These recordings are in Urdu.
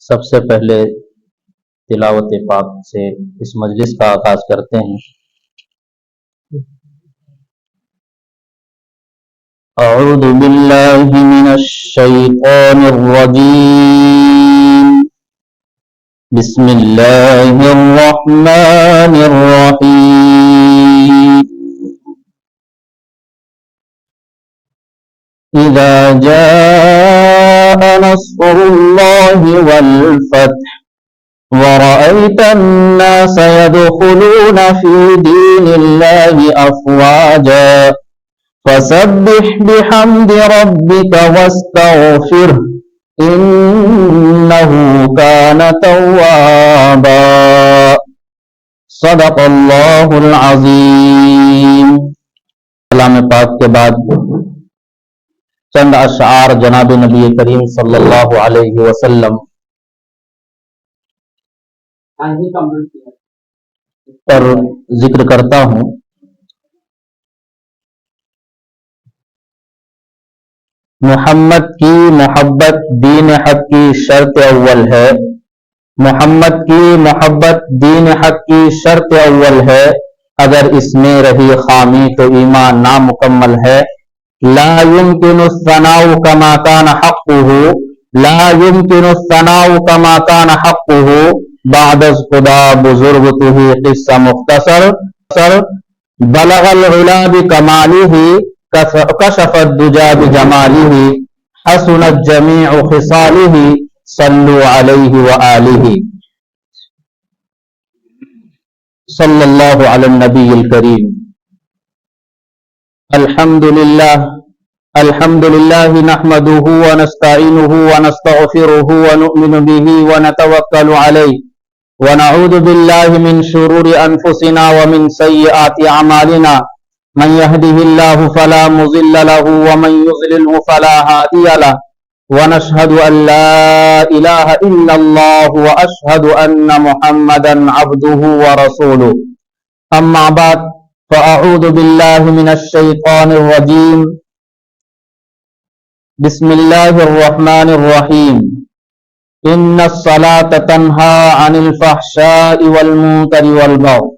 سب سے پہلے تلاوت پاک سے اس مجلس کا آغاز کرتے ہیں۔ اعوذ باللہ من الشیطان الرجیم، بسم اللہ الرحمن الرحیم۔ اذا جاء نصر اللہ والفتح ورأيت الناس يدخلون في دين الله أفواجا فسبح بحمد ربك واستغفره إنه كان توابا صدق الله العظيم۔ کلام پاک کے بعد چند اشعار جناب نبی کریم صلی اللہ علیہ وسلم پر ذکر کرتا ہوں۔ محمد کی محبت دین حق کی شرط اول ہے، محمد کی محبت دین حق کی شرط اول ہے، اگر اس میں رہی خامی تو ایمان نامکمل ہے۔ لا يمكن الثناء كما كان حقه، لا يمكن الثناء كما كان حقه بعد خدا بزرگته قصہ مختصر، بلغ العلا بکماله کشف الدجى بجماله حسنت جميع خصاله صلوا عليه وآله۔ صلی اللہ علی النبی الکریم۔ الحمد للہ نحمده ونستعینه ونستغفره ونؤمن به ونتوکل علیہ ونعوذ باللہ من شرور انفسنا ومن سیئات اعمالنا، من يهده الله فلا مضل له ومن يضلله فلا هادي له، ونشهد ان لا اله الا الله واشهد ان محمدا عبده ورسوله، اما بعد فاعوذ باللہ من الشیطان الرجیم، بسم اللہ الرحمن الرحیم۔ ان الصلاة تنہی عن الفحشاء والمنکر والبغی،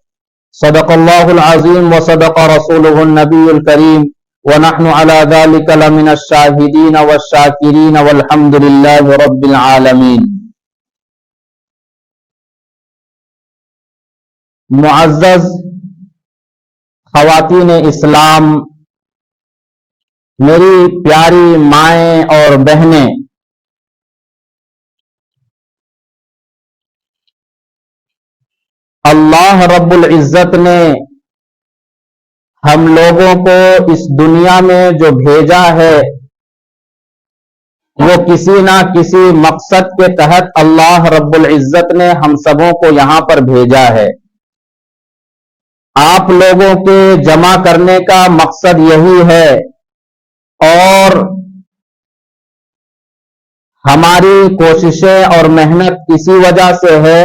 صدق اللہ العظیم وصدق رسولہ النبی الکریم، ونحن على ذلك لمن الشاہدین والشاکرین والحمد للہ رب العالمین۔ معزز خواتین اسلام، میری پیاری مائیں اور بہنیں، اللہ رب العزت نے ہم لوگوں کو اس دنیا میں جو بھیجا ہے وہ کسی نہ کسی مقصد کے تحت اللہ رب العزت نے ہم سبوں کو یہاں پر بھیجا ہے۔ آپ لوگوں کے جمع کرنے کا مقصد یہی ہے، اور ہماری کوششیں اور محنت اسی وجہ سے ہے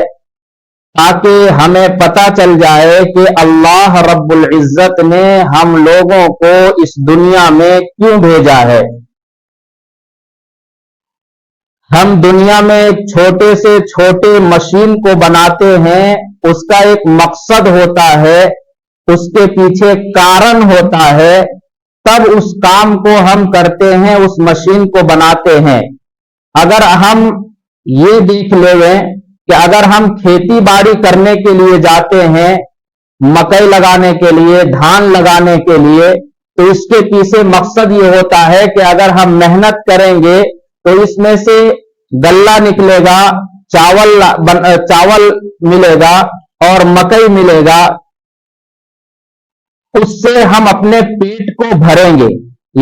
تاکہ ہمیں پتہ چل جائے کہ اللہ رب العزت نے ہم لوگوں کو اس دنیا میں کیوں بھیجا ہے۔ ہم دنیا میں ایک چھوٹے سے چھوٹے مشین کو بناتے ہیں، اس کا ایک مقصد ہوتا ہے، اس کے پیچھے کارن ہوتا ہے، تب اس کام کو ہم کرتے ہیں، اس مشین کو بناتے ہیں۔ اگر ہم یہ دیکھ لیں کہ اگر ہم کھیتی باڑی کرنے کے لیے جاتے ہیں، مکئی لگانے کے لیے، دھان لگانے کے لیے، تو اس کے پیچھے مقصد یہ ہوتا ہے کہ اگر ہم محنت کریں گے تو اس میں سے غلہ نکلے گا، چاول ملے گا اور مکئی ملے گا، اس سے ہم اپنے پیٹ کو بھریں گے۔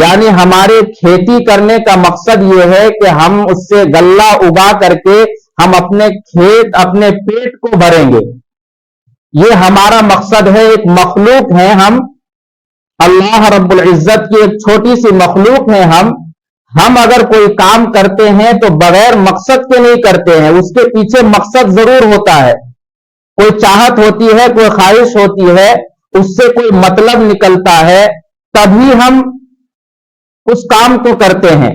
یعنی ہمارے کھیتی کرنے کا مقصد یہ ہے کہ ہم اس سے غلہ اگا کر کے ہم اپنے کھیت، اپنے پیٹ کو بھریں گے، یہ ہمارا مقصد ہے۔ ایک مخلوق ہیں ہم، اللہ رب العزت کی ایک چھوٹی سی مخلوق ہیں ہم اگر کوئی کام کرتے ہیں تو بغیر مقصد کے نہیں کرتے ہیں، اس کے پیچھے مقصد ضرور ہوتا ہے، کوئی چاہت ہوتی ہے، کوئی خواہش ہوتی ہے، اس سے کوئی مطلب نکلتا ہے، تبھی ہم اس کام کو کرتے ہیں۔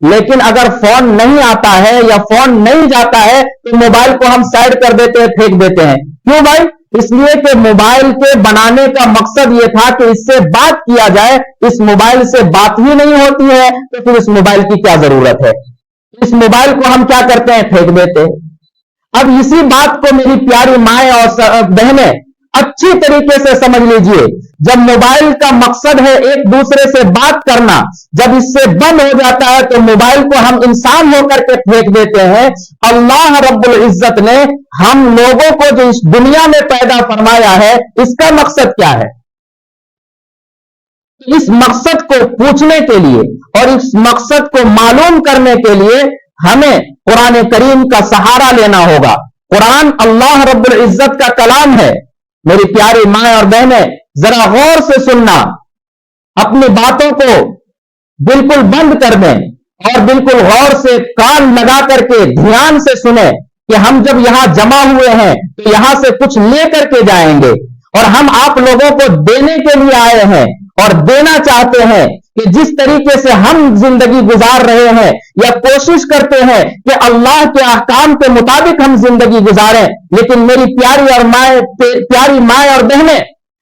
لیکن اگر فون نہیں آتا ہے یا فون نہیں جاتا ہے تو موبائل کو ہم سائڈ کر دیتے ہیں، پھینک دیتے ہیں. کیوں بھائی؟ اس لیے کہ موبائل کے بنانے کا مقصد یہ تھا کہ اس سے بات کیا جائے. اس موبائل سے بات ہی نہیں ہوتی ہے تو پھر اس موبائل کی کیا ضرورت ہے؟ اس موبائل کو ہم کیا کرتے ہیں؟ پھینک دیتے. اب اسی بات کو میری پیاری مائیں اور بہنیں اچھی طریقے سے سمجھ لیجئے. جب موبائل کا مقصد ہے ایک دوسرے سے بات کرنا، جب اس سے بند ہو جاتا ہے تو موبائل کو ہم انسان ہو کر کے پھینک دیتے ہیں. اللہ رب العزت نے ہم لوگوں کو جو اس دنیا میں پیدا فرمایا ہے اس کا مقصد کیا ہے؟ اس مقصد کو پوچھنے کے لیے اور اس مقصد کو معلوم کرنے کے لیے ہمیں قرآن کریم کا سہارا لینا ہوگا. قرآن اللہ رب العزت کا کلام ہے. میری پیاری مائیں اور بہنیں ذرا غور سے سننا، اپنی باتوں کو بالکل بند کر دیں اور بالکل غور سے کان لگا کر کے دھیان سے سنیں کہ ہم جب یہاں جمع ہوئے ہیں تو یہاں سے کچھ لے کر کے جائیں گے اور ہم آپ لوگوں کو دینے کے لیے آئے ہیں اور دینا چاہتے ہیں کہ جس طریقے سے ہم زندگی گزار رہے ہیں یا کوشش کرتے ہیں کہ اللہ کے احکام کے مطابق ہم زندگی گزاریں. لیکن میری پیاری مائیں اور بہنیں،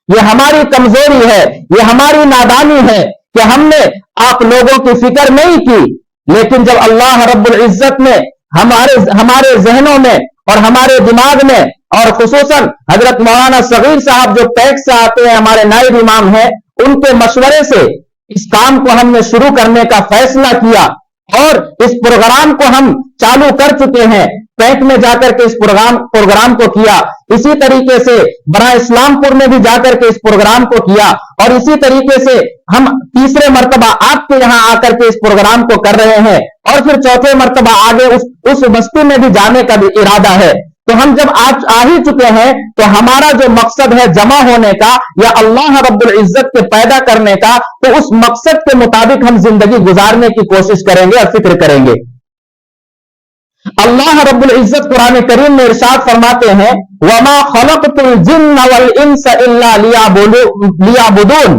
یہ ہماری کمزوری ہے، یہ ہماری نادانی ہے کہ ہم نے آپ لوگوں کی فکر نہیں کی. لیکن جب اللہ رب العزت نے ہمارے ذہنوں میں اور ہمارے دماغ میں، اور خصوصاً حضرت مولانا صغیر صاحب جو پیک سے آتے ہیں، ہمارے نائب امام ہیں، ان کے مشورے سے اس کام کو ہم نے شروع کرنے کا فیصلہ کیا اور اس پروگرام کو ہم چالو کر چکے ہیں. پیک میں جا کر کے اس پروگرام کو کیا، اسی طریقے سے بڑا اسلام پور میں بھی جا کر کے اس پروگرام کو کیا، اور اسی طریقے سے ہم تیسرے مرتبہ آپ کے یہاں آ کر کے اس پروگرام کو کر رہے ہیں اور پھر چوتھے مرتبہ آگے اس بستی میں بھی جانے کا بھی ارادہ ہے. تو ہم جب آ ہی چکے ہیں تو ہمارا جو مقصد ہے جمع ہونے کا یا اللہ رب العزت کے پیدا کرنے کا، تو اس مقصد کے مطابق ہم زندگی گزارنے کی کوشش کریں گے اور فکر کریں گے. اللہ رب العزت قرآن کریم میں ارشاد فرماتے ہیں وَمَا خَلَقْتُ الْجِنَّ وَالْإِنسَ إِلَّا لِيَعْبُدُونَ،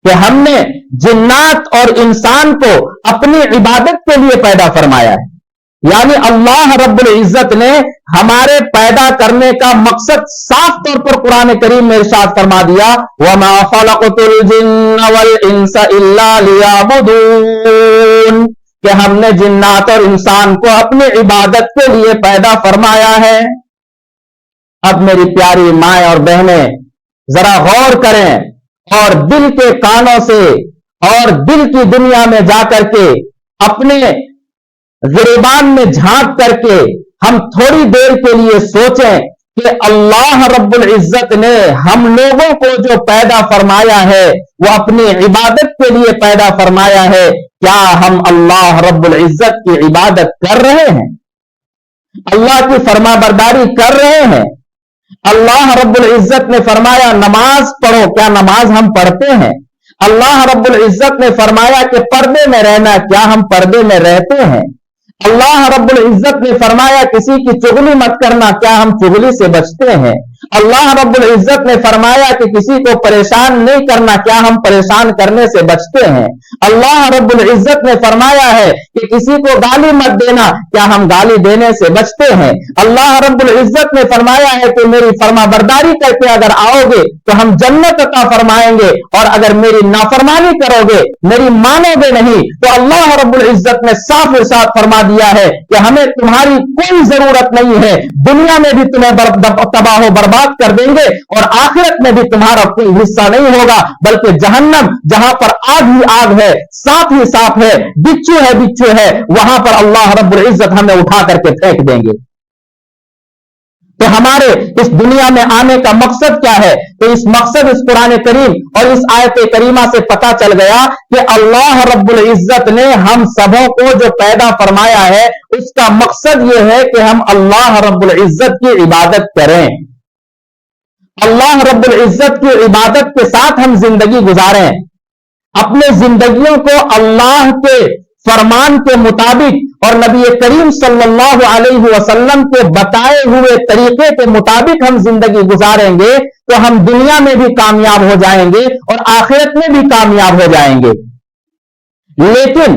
کہ ہم نے جنات اور انسان کو اپنی عبادت کے لیے پیدا فرمایا ہے. یعنی اللہ رب العزت نے ہمارے پیدا کرنے کا مقصد صاف طور پر قرآن کریم میں ارشاد فرما دیا وَمَا خَلَقْتُ الْجِنَّ وَالْإِنسَ إِلَّا لِيَعْبُدُونَ، کہ ہم نے جنات اور انسان کو اپنی عبادت کے لیے پیدا فرمایا ہے. اب میری پیاری مائیں اور بہنیں ذرا غور کریں اور دل کے کانوں سے اور دل کی دنیا میں جا کر کے اپنے گریبان میں جھانک کر کے ہم تھوڑی دیر کے لیے سوچیں کہ اللہ رب العزت نے ہم لوگوں کو جو پیدا فرمایا ہے وہ اپنی عبادت کے لیے پیدا فرمایا ہے. کیا ہم اللہ رب العزت کی عبادت کر رہے ہیں؟ اللہ کی فرما برداری کر رہے ہیں؟ اللہ رب العزت نے فرمایا نماز پڑھو، کیا نماز ہم پڑھتے ہیں؟ اللہ رب العزت نے فرمایا کہ پردے میں رہنا، کیا ہم پردے میں رہتے ہیں؟ اللہ رب العزت نے فرمایا کسی کی چغلی مت کرنا، کیا ہم چغلی سے بچتے ہیں؟ اللہ رب العزت نے فرمایا کہ کسی کو پریشان نہیں کرنا، کیا ہم پریشان کرنے سے بچتے ہیں؟ اللہ رب العزت نے فرمایا ہے کہ کسی کو گالی مت دینا، کیا ہم گالی دینے سے بچتے ہیں؟ اللہ رب العزت نے فرمایا ہے کہ میری فرما برداری کر کے اگر آؤ گے تو ہم جنت عطا فرمائیں گے، اور اگر میری نافرمانی کرو گے، میری مانو گے نہیں، تو اللہ رب العزت نے صاف ارشاد فرما دیا ہے کہ ہمیں تمہاری کوئی ضرورت نہیں ہے، دنیا میں بھی تمہیں تباہ و برباد کر دیں گے اور آخرت میں بھی تمہارا کوئی حصہ نہیں ہوگا، بلکہ جہنم جہاں پر آگ ہی آگ ہے، ساتھ ہی ساتھ ہے، بچھو ہے، وہاں پر اللہ رب العزت ہمیں اٹھا کر کے پھینک دیں گے. تو ہمارے اس دنیا میں آنے کا مقصد کیا ہے؟ تو اس مقصد اس قرآن کریم اور اس آیت کریمہ سے پتا چل گیا کہ اللہ رب العزت نے ہم سبوں کو جو پیدا فرمایا ہے اس کا مقصد یہ ہے کہ ہم اللہ رب العزت کی عبادت کریں، اللہ رب العزت کی عبادت کے ساتھ ہم زندگی گزاریں، اپنے زندگیوں کو اللہ کے فرمان کے مطابق اور نبی کریم صلی اللہ علیہ وسلم کے بتائے ہوئے طریقے کے مطابق ہم زندگی گزاریں گے تو ہم دنیا میں بھی کامیاب ہو جائیں گے اور آخرت میں بھی کامیاب ہو جائیں گے. لیکن